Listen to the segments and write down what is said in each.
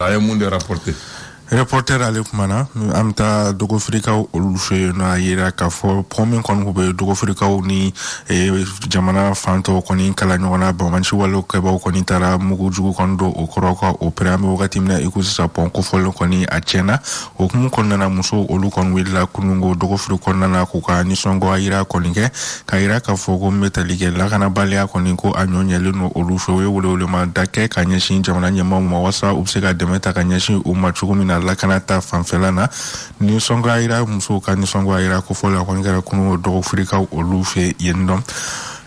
A ye mun de rapporté. Reporter ale kumana an bɛ dogofirikaw olu fɛ n'a yira k'a fɔ pɔmin kɔni kun bɛ dogofirikaw ni jamana fantɔw kɔni kala ɲɔgɔn na bamanci walew kɛbaw kɔni taara mugu jugu kɔni don o kɔrɔ ka opéré an bɛ wagati min na i ko sisan pɔn kofɔlen kɔni a tiɲɛna o hukumu kɔnɔna na musow olu kɔni wulila kunungo dogofiri kɔnɔna na k'u ka nisɔngoya yira kɔni kɛ k'a yira k'a fɔ ko min bɛ tali kɛ lakanabaliya kɔni ko a ɲɔ ɲɛlen no olu fɛ o ye welewelema da kɛ ka ɲɛsin jamana ɲɛmaaw ma walasa u bɛ se ka dɛmɛ ta ka ɲɛsin u ma cogo min na lakana ta fanfɛla na nisɔngoya yira musow ka nisɔngoya yira ko fɔla kɔni kɛra kunungo dogofirikaw olu fɛ yen nɔ.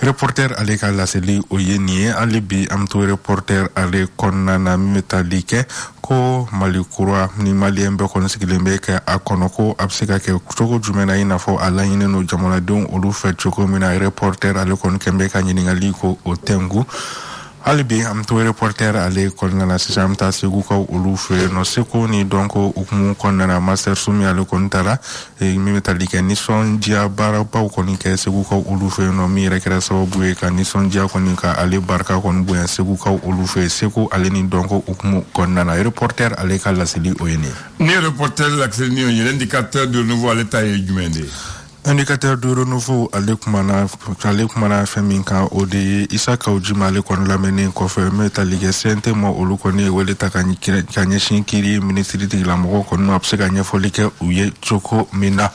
Reporter ale ka laseli o ye nin ye hali bi an bɛ to reporter ale kɔnɔna na min bɛ tali kɛ ko Mali kura ni maliyɛn bɛɛ kɔni sigilen bɛ kɛ a kɔnɔ ko a bɛ se ka kɛ cogo jumɛn na i n'a fɔ a laɲininen don jamanadenw olu fɛ cogo min na reporter ale kɔni kɛn bɛ ka ɲininkali ko o tɛnku. hali bi an bɛ to reporter ale kɔnɔna na sisan an bɛ taa segukaw olu fɛ yen nɔ seko ni dɔnko hukumu kɔnɔna na master sumi ale kɔni taara min bɛ tali kɛ nisɔndiya baarabaw kɔni kɛ segukaw olu fɛ yen nɔ min yɛrɛ kɛra sababu ye ka nisɔndiya kɔni ka ale barika kɔni bonya segukaw olu fɛ seko ale ni dɔnko hukumu kɔnɔna na reporter ale ka laseli o ye nin ye. Ni reporter laseli ni o ye l'indicateur de nouveau ale ta ye jumɛn de ye. Indicateur de renouveau ale kumana fɛn min kan o de ye Isa Kawujima ale kɔni lamɛnni kɔfɛ n bɛ tali kɛ CNT ma olu kɔni ye wele ta ka ɲɛsin kiiri ministre tigilamɔgɔw kɔni a bɛ se ka ɲɛfɔli kɛ u ye cogo min na.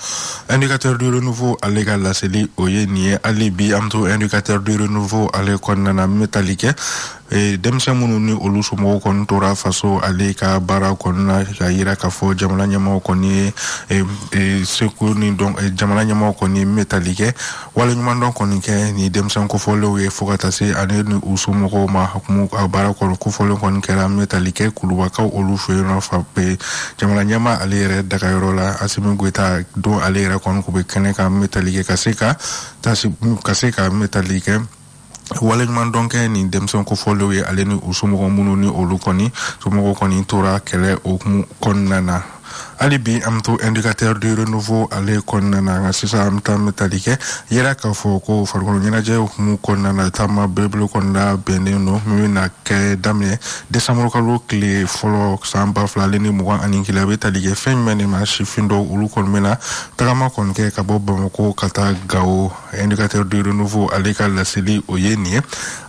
Indicateur de renouveau ale ka laseli o ye nin ye hali bi an bɛ to indicateur de renouveau ale kɔnɔna na n bɛ tali kɛ denmisɛn minnu ni olu somɔgɔw kɔni tora faso ale ka baara kɔnɔna ka yira k'a fɔ jamana ɲɛmaaw kɔni ye seko ni jamana ɲɛmaaw kɔni bɛ tali kɛ waleɲumandɔn kɔni kɛ ni denmisɛn kofɔlenw ye fo ka taa se ale ni u somɔgɔw ma hukumu a baara kɔnɔ kofɔlen kɔni kɛra an bɛ tali kɛ kulubakaw olu fɛ yen nɔ fa jamana ɲɛmaa ale yɛrɛ dagayɔrɔ la Asimi Goita don ale yɛrɛ kɔni kun bɛ kɛnɛ kan an bɛ tali kɛ ka se ka an bɛ tali kɛ waleɲuman dɔn kɛ ni denmisɛn kofɔlenw ye ale ni u somɔgɔw minnu ni olu kɔni somɔgɔw kɔni tora kɛlɛ hukumu kɔnɔna na. hali bi an bɛ to indicateur de renouveau ale kɔnɔna na nka sisan an bɛ taa an bɛ tali kɛ yira k'a fɔ ko farikolo ɲɛnajɛ hukumu kɔnɔna na taama belebele kɔnɔna bɛnnen don min bɛna kɛ daminɛ décembre kalo tile fɔlɔ san 2021 a bɛ tali kɛ fɛn jumɛn de ma sifin dɔw olu kɔni bɛna tagama kɔni kɛ ka bɔ Bamako ka taa Gao. Indicateur de renouveau ale ka laseli o ye nin ye.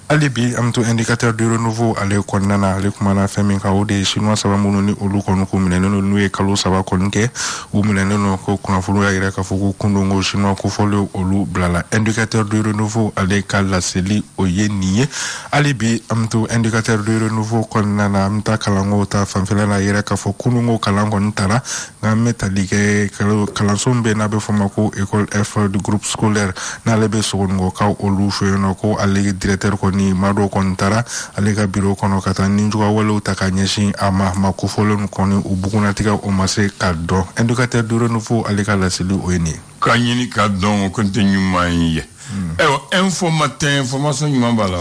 hali bi an bɛ to indicateur de renouveau ale kɔnɔna na ale kumana fɛn min kan o de ye chinois saba minnu ni olu kɔni ko minɛnen don n'u ye kalo saba kɔni kɛ u minɛnen don ko kunnafoni y'a yira k'a fɔ ko kundongo chinois kofɔlenw olu bilala. Indicateur de renouveau ale ka laseli o ye nin ye. hali bi an bɛ to indicateur de renouveau kɔnɔna na an bɛ taa kalanko ta fanfɛla la yira k'a fɔ kundongo kalan kɔni taara nka an bɛ tali kɛ kalanso min bɛ n'a bɛ fɔ ma ko école F du groupe scolaire n'ale bɛ Sogonikɔkaw olu fɛ yen nɔ ko ale directeur kɔni ni Mado kɔni taara ale ka bureau kɔnɔ ka taa ninjuguya walew ta ka ɲɛsin a ma kofɔlen kɔni u bugunatigɛ o ma se ka dɔn. Indicateur de renouveau ale ka laseli o ye nin ye. K'a ɲini k'a dɔn o kɔni tɛ ɲuman ye. Info matin information ɲuman b'a la.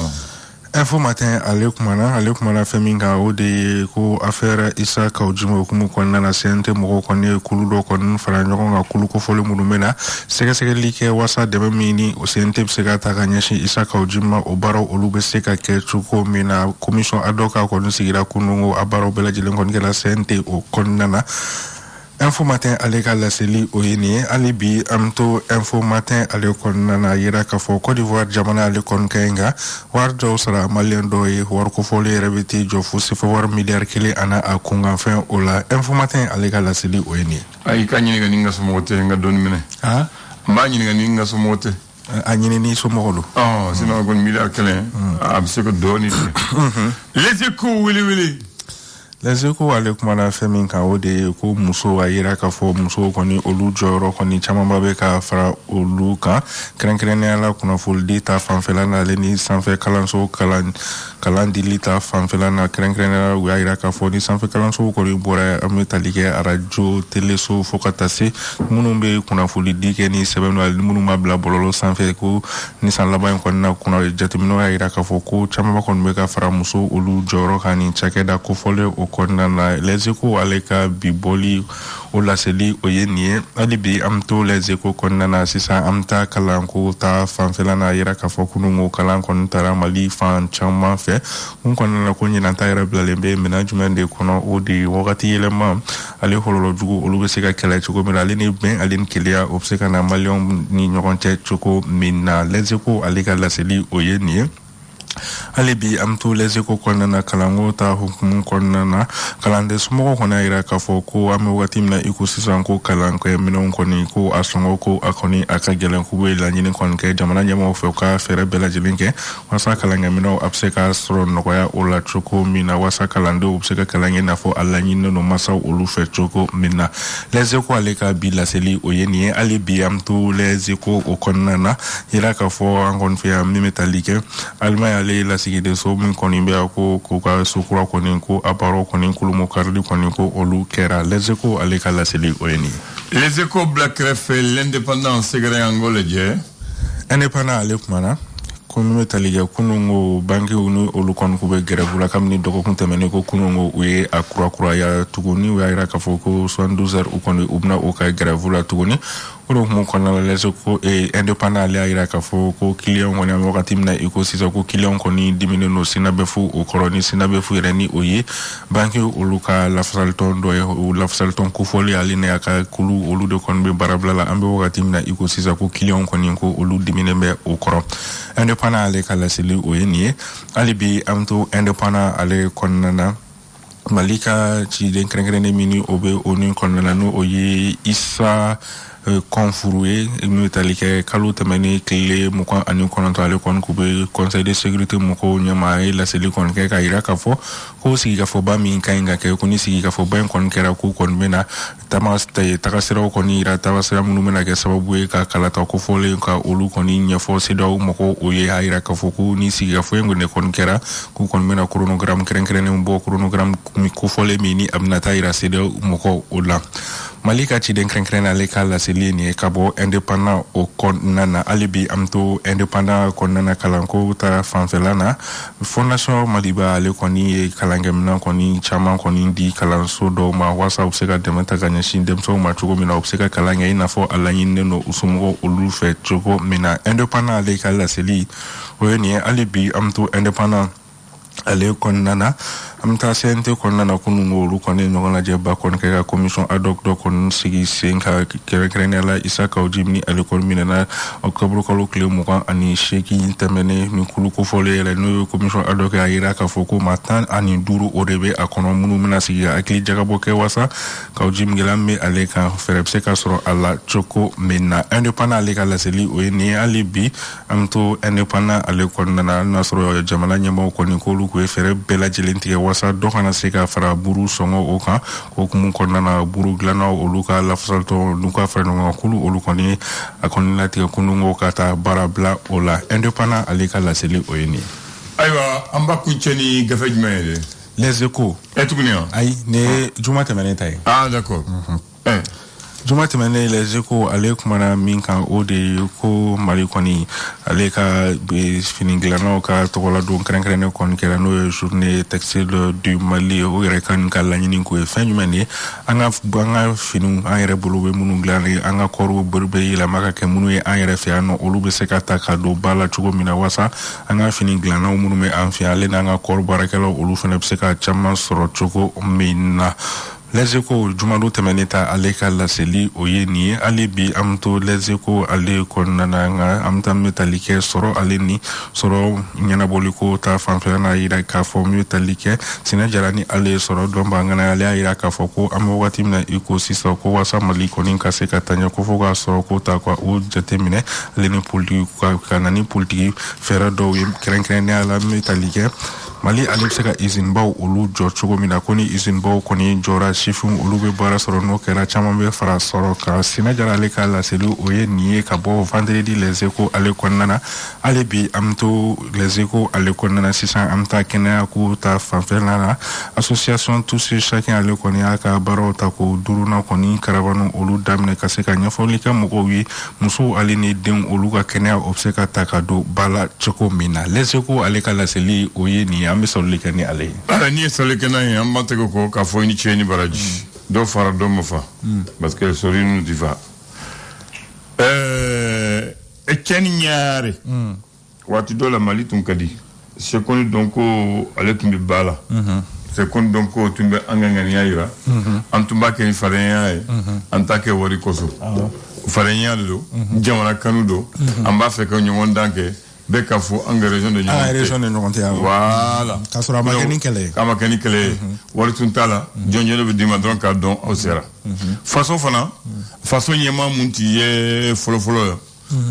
Info matin ale kumana fɛn min kan o de ye ko affaire Isa Kawujima hukumu kɔnɔna na CNT mɔgɔw kɔni ye kulu dɔ kɔni fara ɲɔgɔn kan kulu kofɔlen minnu bɛ na sɛgɛsɛgɛli kɛ walasa dɛmɛ min ni o CNT bɛ se ka ta ka ɲɛsin Isa Kawujima o baaraw olu bɛ se ka kɛ cogo min na commission ad hoc kɔni sigira kunungo a baaraw bɛɛ lajɛlen kɔni kɛra CNT o kɔnɔna na. Info matin ale ka laseli o ye nin ye hali bi an bɛ to info matin ale kɔnɔna na yira k'a fɔ Côte d'Ivoire jamana ale kɔni ka ɲi nka wari dɔw sara maliyɛn dɔw ye wari kofɔlen yɛrɛ bɛ t'i jɔ fo sifɛ wari miliyari 1 ana a kunkanfɛn o la. Info matin ale ka laseli o ye nin ye. Ayi ka ɲininka ni n ka somɔgɔw tɛ n ka dɔɔni minɛ. N b'a ɲininka ni n ka somɔgɔw tɛ. A ɲini ni somɔgɔw don. Sinon kɔni miliyari 1 a bɛ se ka dɔɔni tigɛ. Les Échos wili. Les Échos ale kumana fɛn min kan o de ye ko muso a yira k'a fɔ musow kɔni olu jɔyɔrɔ kɔni camanba bɛ ka fara olu kan kɛrɛnkɛrɛnnenya la kunnafolidi ta fanfɛla na ale ni sanfɛ kalanso kalan dili ta fanfɛla na kɛrɛnkɛrɛnnenya la u y'a yira k'a fɔ ni sanfɛ kalansow kɔni bɔra an bɛ tali kɛ arajo teleso fo ka taa se minnu bɛ kunnafolidi kɛ ni sɛbɛn ali minnu ma bila bɔlɔlɔ sanfɛ ko ni san laban in kɔni na jateminɛw y'a yira k'a fɔ ko camanba kɔni bɛ ka fara muso olu jɔyɔrɔ kan ni cakɛda kofɔlen o kɔnɔna na. Les Échos ale ka bibɔli o laseli o ye nin ye hali bi an to les échos kɔnɔna na sisan an ta kalanko ta fanfɛla na yira k'a fɔ kununko kalan kɔni taara mali fan caman fɛ mun kɔnɔna na ko ɲinan ta yɛrɛ bilalen bɛ minɛn jumɛn de kɔnɔ o de wagati yɛlɛma ale kɔlɔlɔ jugu olu bɛ se ka kɛlɛ cogo min na ale ni bɛn ale ni keleya o bɛ se ka na maliyɛnw ni ɲɔgɔn cɛ cogo min na les échos ale ka laseli o ye nin ye hali bi an to les échos kɔnɔna na kalanko ta hukumu kɔnɔna na kalanden somɔgɔw kɔni y'a yira k'a fɔ ko an bɛ wagati min na i ko sisan ko kalankɛ minɛnw kɔni ko a sɔngɔ ko a kɔni a ka gɛlɛn k'u bɛ laɲini kɔni kɛ jamana ɲɛmɔgɔw fɛ u ka fɛɛrɛ bɛɛ lajɛlen kɛ walasa kalankɛ minɛnw a bɛ se ka sɔrɔ nɔgɔya o la cogo min na walasa kalandenw bɛ se ka kalan kɛ i n'a fɔ a laɲininen don masaw olu fɛ cogo min na les échos ale ka bi laseli o ye nin ye hali bi an to les échos o kɔnɔna na yira k'a fɔ an kɔni fɛ yan min bɛ tali kɛ alimanya ale lasigiden so min kɔni bɛ yan ko k'u ka sokura kɔni ko a baaraw kɔni kulumu karili kɔni ko olu kɛra les échos ale ka laseli o ye nin ye les échos bila kɛrɛfɛ l'indépendant sɛgɛrɛ an k'o lajɛ indépendant ale kumana ko min bɛ tali kɛ kunun ko bankiw ni olu kɔni k'u bɛ grève la kabini dɔgɔkun tɛmɛnen ko kunun ko u ye a kurakuraya tuguni u y'a jira k'a fɔ ko 72 heures u kɔni u bɛna o ka grève la tuguni o de hukumu kɔnɔna la les échos indépendant ale y'a jira k'a fɔ ko client kɔni an bɛ wagati min na i ko sisan ko client kɔni diminen don sina bɛ fu o kɔrɔ ni sina bɛ fu yɛrɛ ni o ye banki olu ka lafasalitɔn dɔ ye o lafasalitɔn kofɔli ale ni a ka kulu olu de kɔni bɛ baarabila la an bɛ wagati min na i ko sisan ko client kɔni ko olu diminen bɛ o kɔrɔ indépendant ale ka laseli o ye nin ye hali bi an to indépendant ale kɔnɔna na mali ka ciden kɛrɛnkɛrɛnnen min ni o bɛ o ni kɔnɔna na n'o o ye isa kɔnfuru ye min bɛ tali kɛ kalo tɛmɛnen tile 29 ale kɔni k'u bɛ conseil de sécurité mɔgɔw ɲɛma a ye laseli kɔni kɛ k'a jira k'a fɔ ko sigikafɔba min ka ɲi ka kɛ ko ni sigikafɔba in kɔni kɛra k'u kɔni bɛna tagasiraw kɔni yira tagasira minnu bɛna kɛ sababu ye ka kalata kofɔlen ka olu kɔni ɲɛfɔ CEDEAO mɔgɔw o ye a jira k'a fɔ ko ni sigikafɔ in kɔni kɛra k'u kɔni bɛna chronogramme kɛrɛnkɛrɛnnen bɔ chronogramme kofɔlen min ni a bɛna taa jira CEDEAO mɔgɔw o la mali ka ciden kɛrɛnkɛrɛnnen ale ka laseli nin ye ka bɔ indépendant o kɔnɔna na hali bi an to indépendant kɔnɔna na kalanko ta fanfɛla na fondation maliba ale kɔni ye kalankɛminɛn kɔni caman kɔni di kalanso dɔw ma walasa u bɛ se ka dɛmɛ ta ka ɲɛsin denmisɛnw ma cogo min na u bɛ se ka kalan kɛ i n'a fɔ a laɲininen don u somɔgɔw olu fɛ cogo min na indépendant ale ka laseli o ye nin ye hali bi an to indépendant ale kɔnɔna na an bɛ taa CNT kɔnɔna na kunun ko olu kɔni ɲɔgɔn lajɛba kɔni kɛ ka commission ad hoc dɔ kɔni sigi sen ka kɛrɛnkɛrɛnnenya la Isa Kaouji ni ale kɔni minɛna octobre kalo tile 28 tɛmɛnen ni kulu kofɔlen yɛrɛ n'o ye commission ad hoc a jira k'a fɔ ko maa 15 o de bɛ a kɔnɔ minnu bɛna sigi ka hakili jagabɔ kɛ walasa Kaouji gɛlɛya bɛ ale kan fɛɛrɛ bɛ se ka sɔrɔ a la cogo min na indépendant ale ka laseli o ye nin ye hali bi an bɛ to indépendant ale kɔnɔna na hali n'a sɔrɔ jamana ɲɛmɔgɔw kɔni k'olu tun ye fɛɛrɛ bɛɛ lajɛlen tigɛ walasa dɔ kana se ka fara buru sɔngɔ o kan hukumu kɔnɔna na buru dilannaw olu ka lafasalitɔ n'u ka fara ɲɔgɔn kan kulu olu kɔni a kɔni latigɛ kunun ko ka taa baara bila o la indépendant ale ka laseli o ye nin ye ayiwa an b'a kuncɛ ni gafe jumɛn ye de les échos tuguni wa ayi ni ye juma tɛmɛnen ta ye d'accord juma tɛmɛnen les échos ale kumana min kan o de ye ko mali kɔni ale ka fini dilannaw ka tɔgɔladon kɛrɛnkɛrɛnnen kɔni kɛra n'o ye journée textile du Mali o yɛrɛ kan ka laɲini ko ye fɛn jumɛn de ye an ka finiw an yɛrɛ bolo bɛ minnu dilanni an ka kɔɔriw bɛ yɛlɛma ka kɛ minnu ye an yɛrɛ fɛ yan nɔ olu bɛ se ka ta ka don ba la cogo min na walasa an ka fini dilannaw minnu bɛ an fɛ yan ale n'an ka kɔɔri baarakɛlaw olu fana bɛ se ka caman sɔrɔ cogo min na les échos jumado tɛmɛnen ta ale ka laseli o ye nin ye hali bi an bɛ to les échos ale kɔnɔna na nka an bɛ taa min bɛ tali kɛ sɔrɔ ale ni sɔrɔ ɲɛnabɔli ko ta fanfɛla n'a jira k'a fɔ min bɛ tali kɛ Sinɛ Jara ni ale ye sɔrɔ dɔn b'an kana ale y'a jira k'a fɔ ko an bɛ wagati min na i ko sisan ko walasa Mali kɔni ka se ka taa ɲɛ ko fo k'a sɔrɔ ko ta ka o jateminɛ ale ni politiki ka na ni politiki fɛɛrɛ dɔw ye kɛrɛnkɛrɛnnenya la min bɛ tali kɛ Mali ale bɛ se ka usine baw olu jɔ cogo min na ko ni usine baw kɔni jɔra sifinw olu bɛ baara sɔrɔ n'o kɛra caman bɛ fara sɔrɔ ka Sinɛ Jara ale ka laseli o ye nin ye ka bɔ vendredi les échos ale kɔnɔna na hali bi an bɛ to les échos ale kɔnɔna na sisan an bɛ taa kɛnɛya ko ta fanfɛla la association tous et chacun ale kɔni y'a ka baaraw ta ko duurunan kɔni karabanu olu daminɛ ka se ka ɲɛfɔli kɛ mɔgɔw ye musow ale ni denw olu ka kɛnɛya o bɛ se ka ta ka don ba la cogo min na les échos ale ka laseli o ye nin ye an bɛ sɔrɔli kɛ ni ale ye ni ye sɔrɔli kɛ n'a ye an b'a tɛgɛ ko k'a fɔ i ni ce ni baraji dɔ fara dɔ ma fa parce que sori nu ti fa cɛni ɲaare waati dɔ la Mali tun ka di sekondi dɔn ko ale tun bɛ ba la sekondi dɔn ko tun bɛ an ka ŋaniya yira an tun b'a kɛ ni fadenya ye an t'a kɛ wari kosɔn fadenya de don jamana kanu don an b'a fɛ ka ɲɔgɔn dan kɛ bɛɛ ka fɔ an ka région de ɲɔgɔn tɛ voilà k'a sɔrɔ a ma kɛ ni kɛlɛ ye k'a ma kɛ ni kɛlɛ ye wari tun t'a la jɔnjɛ bɛ d'i ma dɔrɔn k'a dɔn aw sera faso fana faso ɲɛmaa mun t'i ye fɔlɔfɔlɔ ye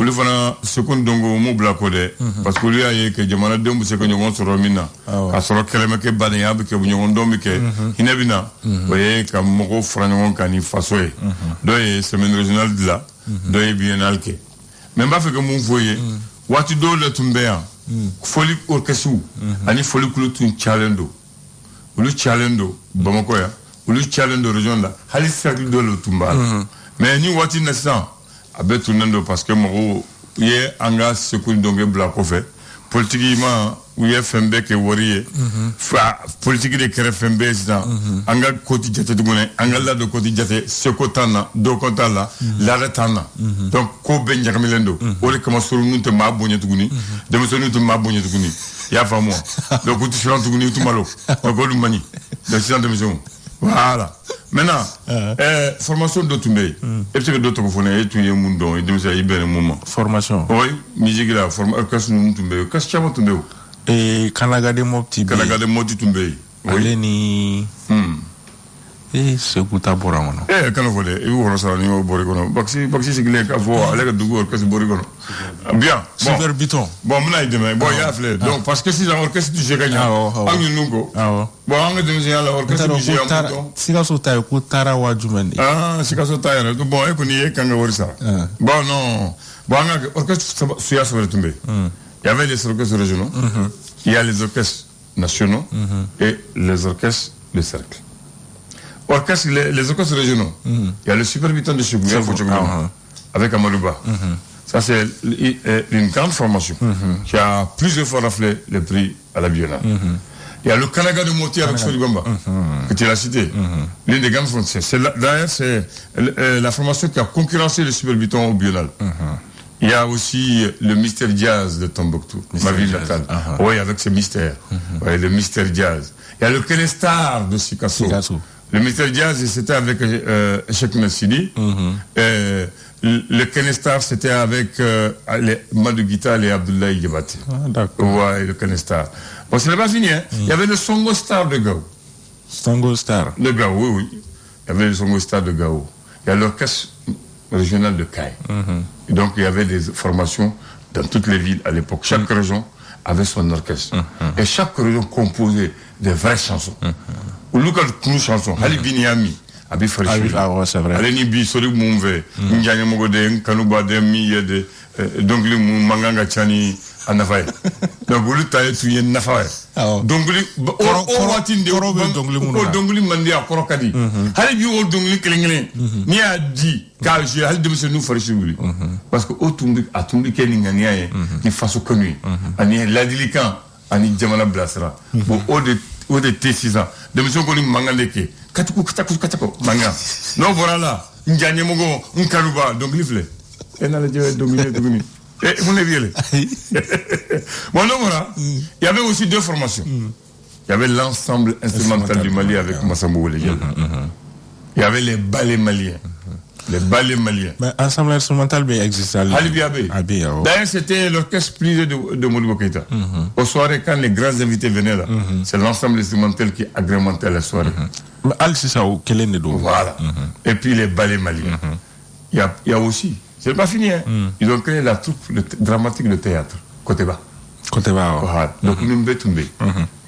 olu fana sekondi dɔnko m'u bila ko dɛ parce que olu y'a ye que jamanadenw bɛ se ka ɲɔgɔn sɔrɔ min na k'a sɔrɔ kɛlɛ bɛ kɛ badenya bɛ kɛ ɲɔgɔn dɔn bɛ kɛ hinɛ bɛ na o ye ka mɔgɔw fara ɲɔgɔn kan ni faso ye dɔ ye semaine régionale dilan dɔ ye biennale kɛ mais n b'a fɛ ka mun fɔ ye waati dɔw de tun bɛ yan foli orchestre ani foli kulu tun cayalen don olu cayalen don Bamakɔ yan olu cayalen don région la hali cercle dɔw de tun b'a la mais ni waati na sisan a bɛ tunnen don parce que mɔgɔw ye an ka sekondi dɔnkɛ bila kɔfɛ politiki ma u ye fɛn bɛɛ kɛ wari ye fa politiki de kɛra fɛn bɛɛ sisan an ka koti jate tuguni an ka ladon koti jate seko t'an na dɔko t'a la laada t'an na donc ko bɛɛ ɲagamilen don o de kama soroniw tɛ maa bonya tuguni denmisɛnninw tɛ maa bonya tuguni i y'a faamu wa donc u tɛ siran tuguni u tɛ malo donc olu man ɲi donc sisan denmisɛnninw voilà maintenant formation dɔ tun bɛ yen e bɛ se ka dɔ tɔgɔ fɔ ne e tun ye mun dɔn denmisɛn i bɛnna mun ma formation oui musique la orchestre ninnu tun bɛ yen orchestre caman tun bɛ yen Kanagade Mopti tun bɛ yen ale ni Segu ta bɔra kɔnɔ kana fɔ dɛ i bɛ wɔrɔ sara n'i y'o bɔrɛ kɔnɔ Baxi sigilen k'a fɔ ale ka dugu orchestre bɔrɛ kɔnɔ bien Super Biton bon n bɛna i dɛmɛ bon i y'a filɛ donc parce que sisan orchestre tɛ se ka ɲɛ an ye ninnu kɔ bon an ka denmisɛnya la orchestre tɛ se ka mun dɔn Sikaso ta ye ko taara wa jumɛn de Sikaso ta yɛrɛ bon e kɔni e kan ka wari sara bon non bon an ka orchestre suya saba de tun bɛ yen il y avait les orchestres régionaux il y a les orchestres nationaux et les orchestres de cercle orchestre, les orchestres régionaux, il y a le Super Biton de Chougou, avec Amadouba. Ça, c'est une grande formation qui a plusieurs fois raflé le prix à la Biennale. Il y a le Kanagade Mopti avec Soligomba, que tu l'as cité. L'une des grandes formations. D'ailleurs, c'est la formation qui a concurrencé le Super Biton au Biennale. Il y a aussi le mystère jazz de Tombouctou, ma ville natale. Oui, avec ce mystère. Oui, le mystère jazz. Il y a le Kenestar de Sikasso. Le mystère jazz, c'était avec Cheikh Nassidi. Le Kenestar, c'était avec Madou Guital et Abdoulaye Diabaté. D'accord. Ouais, le Kenestar. Bon, ce n'est pas fini, hein. Il y avait le Songo Star de Gao. Songo Star de Gao, oui. Il y avait le Songo Star de Gao. Il y a l'orchestre régional de Caille. Et donc, il y avait des formations dans toutes les villes à l'époque. Chaque région avait son orchestre. Et chaque région composait des vraies chansons. Ou local nous chansons hali biniami abi farisi c'est vrai ale ni bi sori mun ve njanya mogo de kanuba de mi yede donc li mun manganga chani anafaye donc ulu taye tu yen nafaye donc li o watin de o dongli mandi akoro kadi hali bi o dongli kelengelen ni a di ka je hali de monsieur nous farisi wuli parce que o tumbi keni ngania ye ni faso konu ani ladilikan ani jamana blasra bo o de T6 ans denmisɛn ko ni mankan de kɛ katako mankan n'o bɔra la n ja ɲɛmɔgɔ n kanuba dɔnkili filɛ e n'ale jɛ dɔnkili tuguni mun de b'i yɛlɛ bon n'o bɔra il y avait aussi deux formations il y avait l'ensemble instrumental du Mali avec Massambo Wele il y avait les ballets maliens. Mais ensemble instrumental bien existait. D'ailleurs, c'était l'orchestre privé de Modibo Keïta. Aux soirées, quand les grands invités venaient là, c'est l'ensemble instrumental qui agrémentait la soirée. Voilà. Et puis les ballets maliens. Il y a aussi, c'est pas fini, hein. Ils ont créé la troupe dramatique de théâtre, Koteba. Donc, nous devons tomber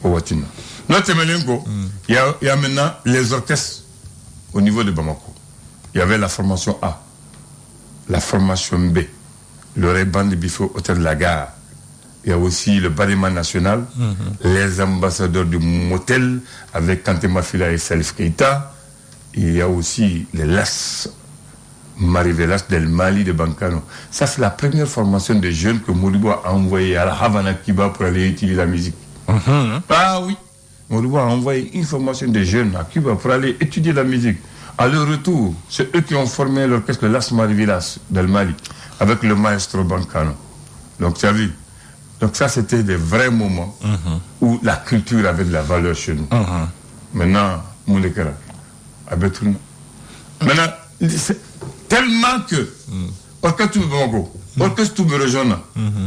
au Watina. Notre Melenko, il y a maintenant les orchestres au niveau de Bamako. Il y avait la formation A, la formation B, le Réban de Bifo, Hôtel de la Gare. Il y a aussi le Balléman national, les ambassadeurs du motel avec Kanté Mafila et Salif Keïta. Il y a aussi les LAS, Marivelas del Mali de Bancano. Ça, c'est la première formation de jeunes que Modibo a envoyé à la Havana, Cuba pour aller étudier la musique. Ah oui, Modibo a envoyé une formation de jeunes à Cuba pour aller étudier la musique. À leur retour, c'est eux qui ont formé l'orchestre Las Maravillas del Mali, avec le maestro Bancano. Donc, tu as vu. Donc, ça, c'était des vrais moments où la culture avait de la valeur chez nous. Maintenant, Moulekera, à Betouna. Maintenant, c'est tellement que, orchestre Bamako, orchestre tout région.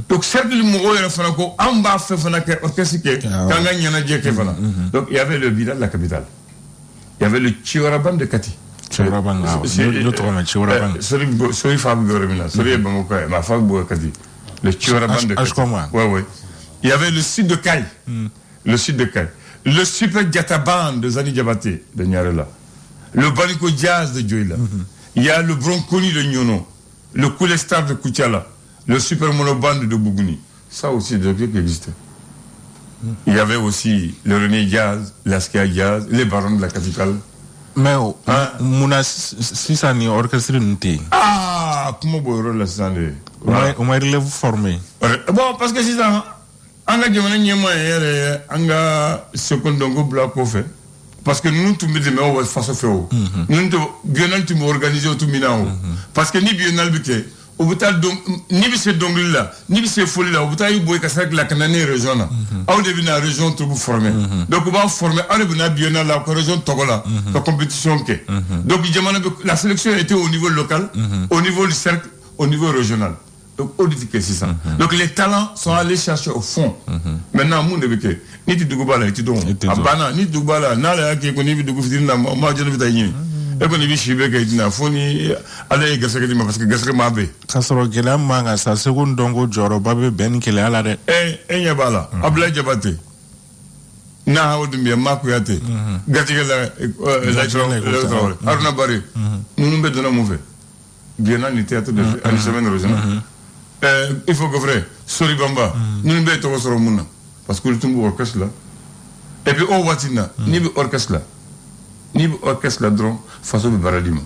Donc, certes, le Mouro et le Franco, en bas, fait orchestre qui est, donc, il y avait le village de la capitale. Il y avait le Chiwaraban de Kati. Chiwaraban, celui Fab Goremina, celui Bamako, ma Fab Kati. Le Chiwaraban de Kati. Ouais. Il y avait le sud de Kai. Le sud de Kai. Le super Diataban de Zani Diabaté, de Nyarela. Le Baliko Jazz de Djoïla. Il y a le Bronconi de Nyono. Le Koulestar de Kouchala. Le super Monoband de Bougouni. Ça aussi, des objets qui existaient. Il y avait aussi le René Jazz, l'Askia Jazz, les barons de la capitale. Mais, Mouna, si ça n'est orchestré, nous ah, comment vous avez la salle? On m'a relève formé. Bon, parce que c'est ça. Anga jamana nyema yere anga secondongo blako fait parce que nous tout me demandons face fait nous to biennal tu m'organiser tout minao parce que ni biennal bité au butal donc ni bi c'est donc là ni bi c'est folie là au butal boy ka sak la kanane région là au début na région tout former donc on va former on est biennal la région Togola la compétition que donc jamana la sélection était au niveau local au niveau du cercle au niveau régional. Donc, c'est ça. Donc, les talents sont allés chercher au fond. Maintenant, mon début, ni tu dois là, tu dois. Abana, ni tu dois là, n'allez qui connaît du coup, moi, je ne vais et qu'on est chivé, qui n'a foni, allez, gasser parce que gasser ma bé. Kassoro Gelam Manga, sa seconde dongo, Jorobabe, Ben, qui est à la Yabala, Abla Jabate. Na, Odumia, Makuyate, Gatigala, Arna Barry. Nous nous mettons dans mauvais. Bien à théâtre de la semaine régionale. Il faut que vrai, Sori Bamba, nous ne mettons pas sur le monde. Parce que le tombeau orchestre là. Et puis, au Watina, ni orchestre là. Ni orchestre là, drone, façon de Baradima.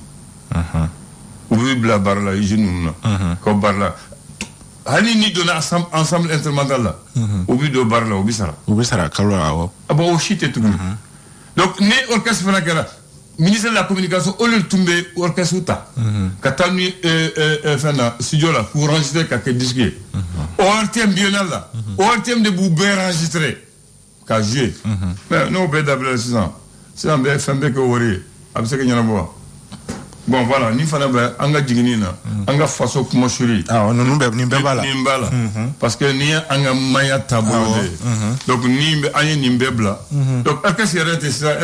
Ou la barla, je nous comme barla. Hani ni donne ensemble intermodal là. Ou de barla, ou bisara. Ou bisara, Kalao. Ah bon, au shit et tout. Donc, ni orchestre Fanakara. Ministre de la communication, au lieu de tomber orchestre, quand on a studio là, pour enregistrer quelques disques, au thème biennal là, au thème de Boubé enregistré, qu'à jouer. Mais non, on peut d'abord 6 ans. C'est un peu fait que vous voyez, avec ce qu'il y a à voir. Bon, voilà, ni fana ba anga jiginina anga faso kuma shuri nous bala parce que ni anga maya tabolo donc ni anye ni bebla donc est-ce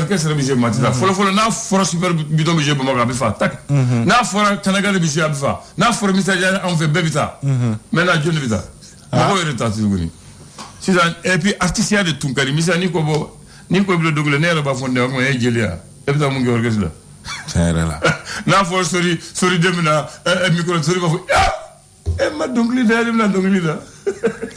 que c'est bise matida folo na foro super bidon bise bo maga bifa tak na foro kanaga bise abifa na foro misaja on fait bebita maintenant je ne vita ko reta tuguni si et puis artiste de tunkari misa ni ko blo dogle ne ba fonde ko e jelia e bita mu ngi orchestre c'est là na for sorry demina micro sorry ko ma dongli dalim na dongli da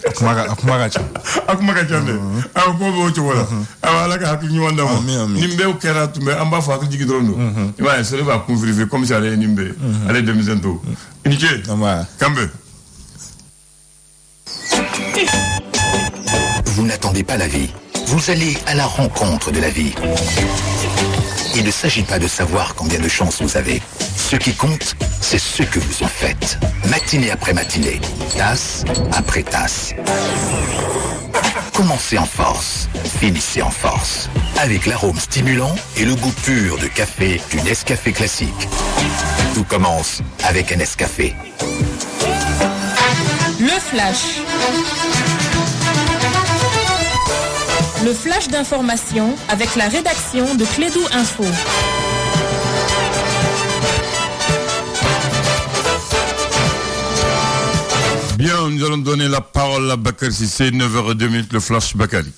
akumaga chande ko bo ci wala awala ka hakku ñu wanda mo nimbe o kera tumbe amba fa ko jigi drondo ouais sorry va confirmer comme ça les nimbe allez 2022 inike kambe. Vous n'attendez pas la vie, vous allez à la rencontre de la vie. Il ne s'agit pas de savoir combien de chance vous avez. Ce qui compte, c'est ce que vous en faites. Matinée après matinée, tasse après tasse. Commencez en force, finissez en force. Avec l'arôme stimulant et le goût pur de café du Nescafé classique. Tout commence avec un Nescafé. Le flash. Le flash d'information avec la rédaction de Clédou Info. Bien, nous allons donner la parole à Bakary Cissé, 9h02, le flash Bakary.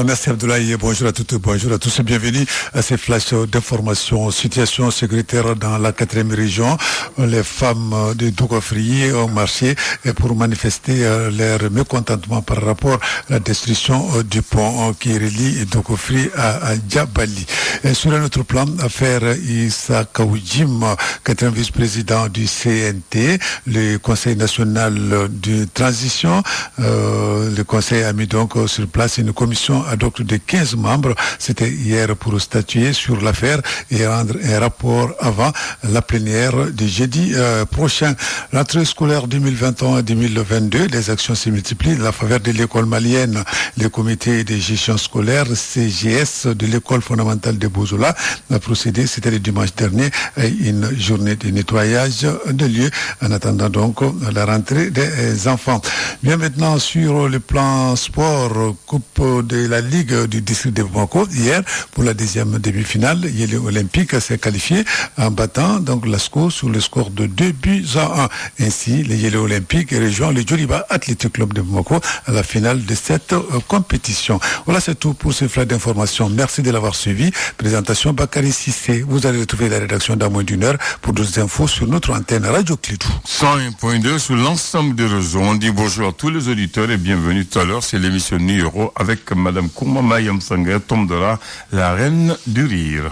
Merci Abdoulaye, bonjour à toutes, bonjour à tous et bienvenue à ces flashs d'information. Situation sécuritaire dans la 4e région. Les femmes de Dougofri ont marché pour manifester leur mécontentement par rapport à la destruction du pont qui relie Dougofri à Djabali. Et sur un autre plan, affaire Issa Kaoudjim, 4e vice-président du CNT, le Conseil national de transition. Le Conseil a mis donc sur place une commission commission ad hoc de 15 membres. C'était hier pour statuer sur l'affaire et rendre un rapport avant la plénière du jeudi prochain. L'entrée scolaire 2021-2022, les actions se multiplient dans la faveur de l'école malienne. Le comité de gestion scolaire CGS de l'école fondamentale de Bozola a procédé, c'était le dimanche dernier, à une journée de nettoyage de lieux en attendant donc la rentrée des enfants. Bien maintenant sur le plan sport, Coupe de la Ligue du district de Bamako, hier pour la deuxième demi-finale, Yélé Olympique s'est qualifié en battant donc l'ASCO sur le score de 2-1. Ainsi, les Yélé Olympiques rejoignent le Djoliba Athletic Club de Bamako à la finale de cette compétition. Voilà, c'est tout pour ce flash d'information. Merci de l'avoir suivi. Présentation Bakary Sissé. Vous allez retrouver la rédaction dans moins d'une heure pour d'autres infos sur notre antenne Radio Clédou. 101.2 sur l'ensemble des réseaux. On dit bonjour à tous les auditeurs et bienvenue tout à l'heure. C'est l'émission Numéro avec Madame Koumama Yamsanga Tomdora, la reine du rire.